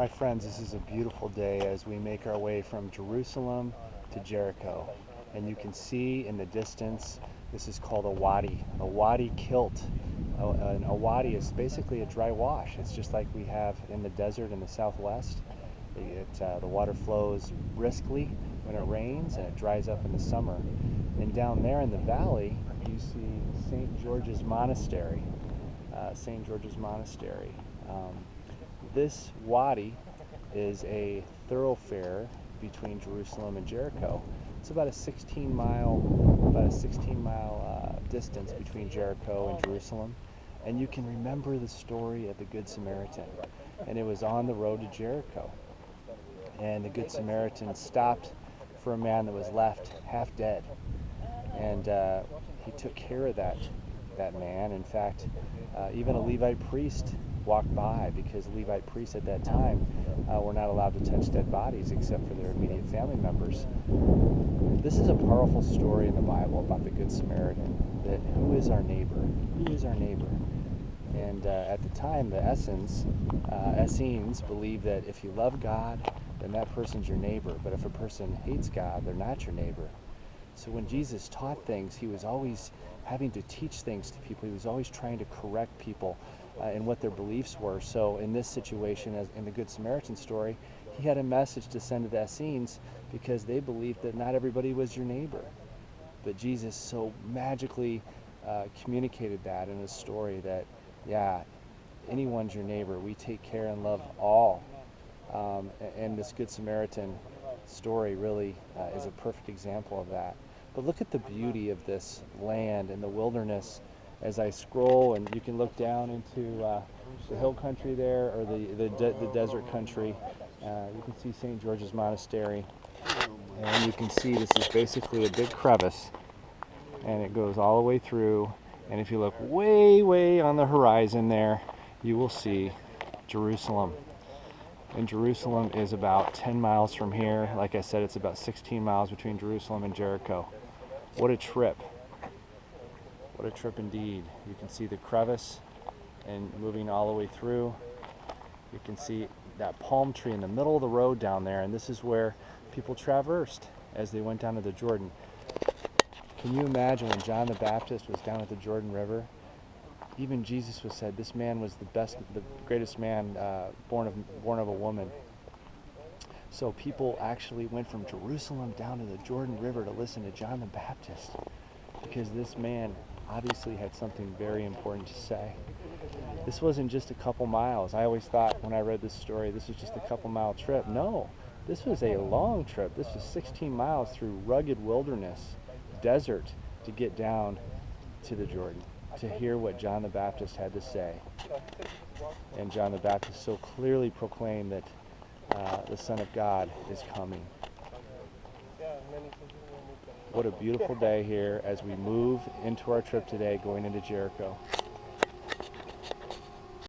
My friends, this is a beautiful day as we make our way from Jerusalem to Jericho. And you can see in the distance, this is called a wadi kilt. A wadi is basically a dry wash. It's just like we have in the desert in the southwest. The water flows briskly when it rains and it dries up in the summer. And down there in the valley, you see St. George's Monastery. St. George's Monastery. This wadi is a thoroughfare between Jerusalem and Jericho. It's about a 16 mile distance between Jericho and Jerusalem. And you can remember the story of the Good Samaritan. And it was on the road to Jericho. And the Good Samaritan stopped for a man that was left half dead. And he took care of that man. In fact, even a Levite priest walked by, because Levite priests at that time were not allowed to touch dead bodies except for their immediate family members. This is a powerful story in the Bible about the Good Samaritan, that who is our neighbor? Who is our neighbor? And at the time, the Essenes believed that if you love God, then that person's your neighbor. But if a person hates God, they're not your neighbor. So when Jesus taught things, he was always having to teach things to people. He was always trying to correct people in what their beliefs were. So in this situation, as in the Good Samaritan story, he had a message to send to the Essenes because they believed that not everybody was your neighbor. But Jesus so magically communicated that in his story that, yeah, anyone's your neighbor. We take care and love all. And this Good Samaritan story really is a perfect example of that. But look at the beauty of this land and the wilderness as I scroll, and you can look down into the hill country there, or the desert country. You can see St. George's Monastery, and you can see this is basically a big crevice, and it goes all the way through. And if you look way on the horizon there, you will see Jerusalem. And Jerusalem is about 10 miles from here. Like I said, it's about 16 miles between Jerusalem and Jericho. What a trip. What a trip indeed. You can see the crevice and moving all the way through. You can see that palm tree in the middle of the road down there, and this is where people traversed as they went down to the Jordan. Can you imagine when John the Baptist was down at the Jordan River? Even Jesus was said, this man was the greatest man born of a woman. So people actually went from Jerusalem down to the Jordan River to listen to John the Baptist, because this man obviously had something very important to say. This wasn't just a couple miles. I always thought when I read this story, this was just a couple mile trip. No, this was a long trip. This was 16 miles through rugged wilderness, desert, to get down to the Jordan, to hear what John the Baptist had to say. And John the Baptist so clearly proclaimed that the Son of God is coming. What a beautiful day here as we move into our trip today, going into Jericho.